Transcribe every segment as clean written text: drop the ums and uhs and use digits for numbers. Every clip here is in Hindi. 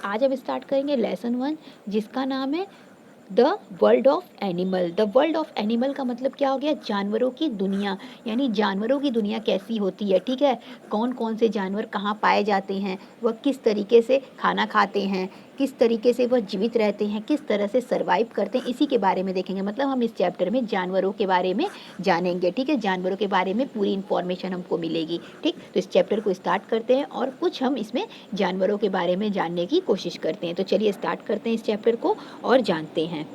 आज हम स्टार्ट करेंगे लेसन 1, जिसका नाम है the world of animal. The world of animal का मतलब क्या हो गया? जानवरों की दुनिया, यानी जानवरों की दुनिया कैसी होती है, ठीक है। कौन कौन से जानवर कहाँ पाए जाते हैं, वह किस तरीके से खाना खाते हैं, किस तरीके से वह जीवित रहते हैं, किस तरह से सर्वाइव करते हैं, इसी के बारे में देखेंगे। मतलब हम इस चैप्टर में जानवरों के बारे में जानेंगे, ठीक है। जानवरों के बारे में पूरी इन्फॉर्मेशन हमको मिलेगी, ठीक। तो इस चैप्टर को स्टार्ट करते हैं और कुछ हम इसमें जानवरों के बारे में जानने की कोशिश करते हैं। तो चलिए स्टार्ट करते हैं इस चैप्टर को और जानते हैं।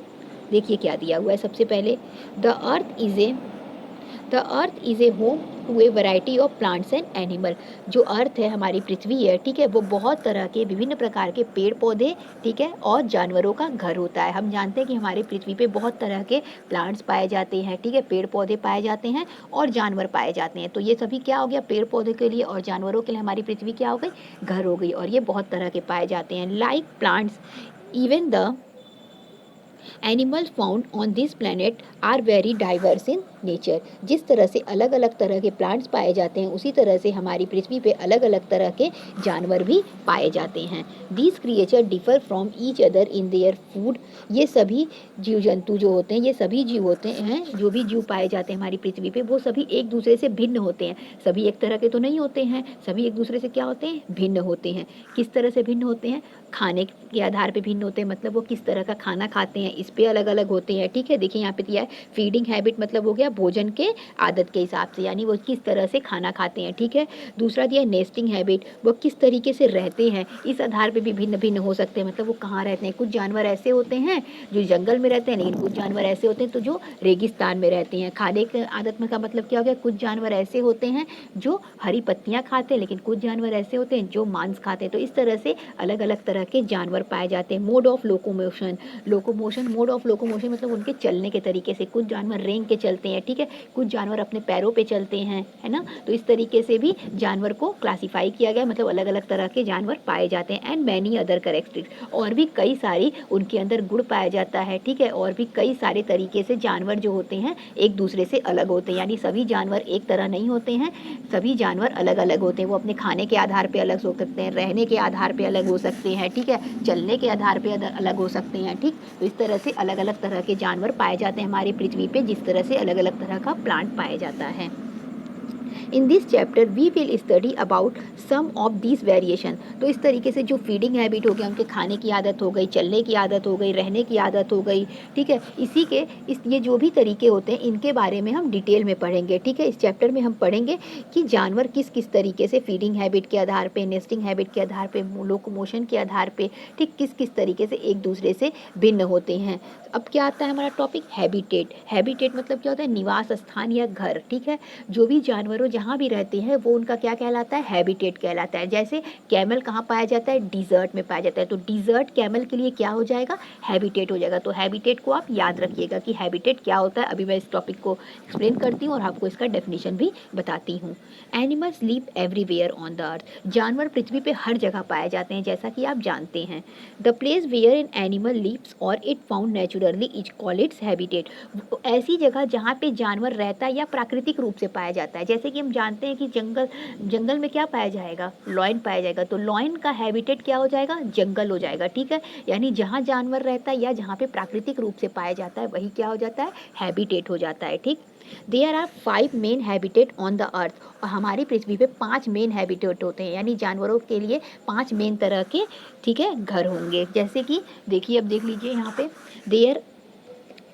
देखिए क्या दिया हुआ है। सबसे पहले the earth is a home to a variety of plants and animal. जो अर्थ है, हमारी पृथ्वी है, ठीक है, वो बहुत तरह के विभिन्न प्रकार के पेड़ पौधे, ठीक है, और जानवरों का घर होता है। हम जानते हैं कि हमारी पृथ्वी पे बहुत तरह के प्लांट्स पाए जाते हैं, ठीक है, पेड़ पौधे पाए जाते हैं और जानवर पाए जाते हैं। तो ये सभी क्या हो गया? पेड़ पौधे के लिए और जानवरों के लिए हमारी पृथ्वी क्या हो गई? घर हो गई। और ये बहुत तरह के पाए जाते हैं। Like plants, even the animals found on this planet are very diverse in nature. जिस तरह से अलग अलग तरह के प्लांट्स पाए जाते हैं, उसी तरह से हमारी पृथ्वी पे अलग अलग तरह के जानवर भी पाए जाते हैं। These creature differ from each other in their food. ये सभी जीव जंतु जो होते हैं, ये सभी जीव होते हैं, जो भी जीव पाए जाते हैं हमारी पृथ्वी पे, वो सभी एक दूसरे से भिन्न होते हैं। सभी एक तरह के तो नहीं होते हैं, सभी एक दूसरे से क्या होते हैं? भिन्न होते हैं। किस तरह से भिन्न होते हैं? खाने के आधार पे भिन्न होते हैं, मतलब वो किस तरह का खाना खाते हैं, इस पे अलग अलग होते हैं, ठीक है। देखिए यहाँ पे दिया है फीडिंग हैबिट, मतलब हो गया भोजन के आदत के हिसाब से, यानी वो किस तरह से खाना खाते हैं, ठीक है। दूसरा दिया है नेस्टिंग हैबिट, वो किस तरीके से रहते हैं, इस आधार पे भी भिन्न भिन्न हो सकते हैं, मतलब वो कहाँ रहते हैं। कुछ जानवर ऐसे होते हैं जो जंगल में रहते हैं, लेकिन कुछ जानवर ऐसे होते हैं तो जो रेगिस्तान में रहते हैं। खाने के आदत में का मतलब क्या हो गया? कुछ जानवर ऐसे होते हैं जो हरी पत्तियाँ खाते हैं, लेकिन कुछ जानवर ऐसे होते हैं जो मांस खाते हैं। तो इस तरह से अलग अलग तरह के जानवर पाए जाते हैं। Mode of locomotion, mode of locomotion मतलब उनके चलने के तरीके से। कुछ जानवर रेंग के चलते हैं, ठीक है, कुछ जानवर अपने पैरों पे चलते हैं, है ना। तो इस तरीके से भी जानवर को क्लासिफाई किया गया, मतलब अलग अलग तरह के जानवर पाए जाते हैं। एंड मैनी अदर कैरेक्टरिस्टिक्स, और भी कई सारी उनके अंदर गुण पाया जाता है, ठीक है। और भी कई सारे तरीके से जानवर जो होते हैं एक दूसरे से अलग होते हैं, यानी सभी जानवर एक तरह नहीं होते हैं, सभी जानवर अलग अलग होते हैं। वो अपने खाने के आधार पे अलग हो सकते हैं, रहने के आधार पे अलग हो सकते हैं, ठीक है, चलने के आधार पे अलग हो सकते हैं, ठीक। तो इस तरह से अलग अलग तरह के जानवर पाए जाते हैं हमारी पृथ्वी पे, जिस तरह से अलग अलग तरह का प्लांट पाया जाता है। In this chapter we will study about some of this variation. तो इस तरीके से जो फीडिंग हैबिट हो गया, उनके खाने की आदत हो गई, चलने की आदत हो गई, रहने की आदत हो गई, ठीक है, इसी के ये जो भी तरीके होते हैं, इनके बारे में हम डिटेल में पढ़ेंगे, ठीक है। इस चैप्टर में हम पढ़ेंगे कि जानवर किस किस तरीके से फीडिंग हैबिट के आधार पे, नेस्टिंग हैबिट के आधार पे, लोकोमोशन के आधार पे, ठीक, किस किस तरीके से एक दूसरे से भिन्न होते हैं। अब क्या आता है हमारा टॉपिक? हैबिटेट। हैबिटेट मतलब क्या होता है? निवास स्थान या घर, ठीक है। जो भी जानवरों जहाँ भी रहते हैं वो उनका क्या कहलाता है? हैबिटेट कहलाता है। जैसे कैमल कहाँ पाया जाता है? डिजर्ट में पाया जाता है, तो डिजर्ट कैमल के लिए क्या हो जाएगा? हैबिटेट हो जाएगा। तो हैबिटेट को आप याद रखिएगा कि हैबिटेट क्या होता है। अभी मैं इस टॉपिक को एक्सप्लेन करती हूँ और आपको इसका डेफिनेशन भी बताती हूँ। Animals live everywhere on the अर्थ। जानवर पृथ्वी पे हर जगह पाए जाते हैं, जैसा कि आप जानते हैं। The place where an animal lives और it found naturally is called its habitat. ऐसी जगह जहाँ पे जानवर रहता है या प्राकृतिक रूप से पाया जाता है, जैसे कि हम जानते हैं कि जंगल में क्या पाया जाएगा? लॉयन पाया जाएगा, तो लॉयन का हैबिटेट क्या हो जाएगा? जंगल हो जाएगा, ठीक है। यानी जहाँ जानवर रहता है या जहाँ पे प्राकृतिक रूप से पाया जाता है, वही क्या हो जाता है? हैबिटेट हो जाता है, ठीक। There are 5 main habitat on the earth. और हमारी पृथ्वी पे 5 मेन हैबिटेट होते हैं, यानी जानवरों के लिए 5 मेन तरह के, ठीक है, घर होंगे। जैसे कि देखिए, अब देख लीजिए यहाँ पे, देयर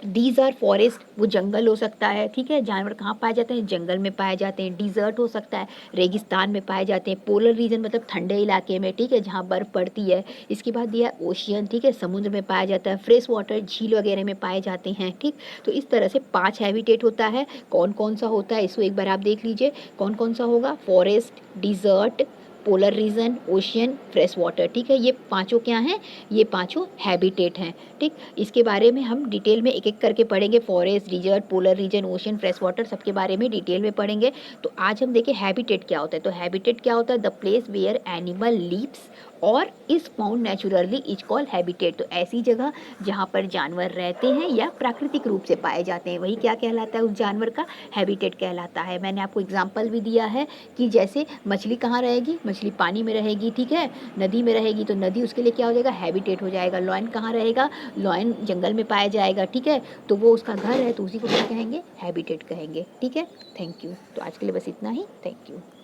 दीज आर फॉरेस्ट, वो जंगल हो सकता है, ठीक है। जानवर कहाँ पाए जाते हैं? जंगल में पाए जाते हैं। डिजर्ट हो सकता है, रेगिस्तान में पाए जाते हैं। पोलर रीजन मतलब ठंडे इलाके में, ठीक है, जहाँ बर्फ़ पड़ती है। इसके बाद दिया ओशियन, ठीक है, समुद्र में पाया जाता है। फ्रेश वाटर, झील वगैरह में पाए जाते हैं, ठीक। तो इस तरह से 5 हैबिटेट होता है। कौन कौन सा होता है इसको एक बार आप देख लीजिए, कौन कौन सा होगा? Forest, desert, polar region, ocean, fresh water, ठीक है। ये पांचों क्या हैं? ये पांचों हैबिटेट हैं, ठीक। इसके बारे में हम डिटेल में एक एक करके पढ़ेंगे। Forest, desert, polar region, ocean, fresh water, सबके बारे में डिटेल में पढ़ेंगे। तो आज हम देखें हैबिटेट क्या होता है। तो हैबिटेट क्या होता है? The place where animal lives और is found naturally is called habitat. तो ऐसी जगह जहाँ पर जानवर रहते हैं या प्राकृतिक रूप से पाए जाते हैं वही क्या कहलाता है, उस जानवर का हैबिटेट कहलाता है। मैंने आपको एग्जांपल भी दिया है कि जैसे मछली कहाँ रहेगी, मछली पानी में रहेगी, ठीक है, नदी में रहेगी तो नदी उसके लिए क्या हो जाएगा, हैबिटेट हो जाएगा। लॉयन कहाँ रहेगा, लॉयन जंगल में पाया जाएगा, ठीक है, तो वो उसका घर है तो उसी को क्या कहेंगे, हैबिटेट कहेंगे। ठीक है, थैंक यू। तो आज के लिए बस इतना ही, थैंक यू।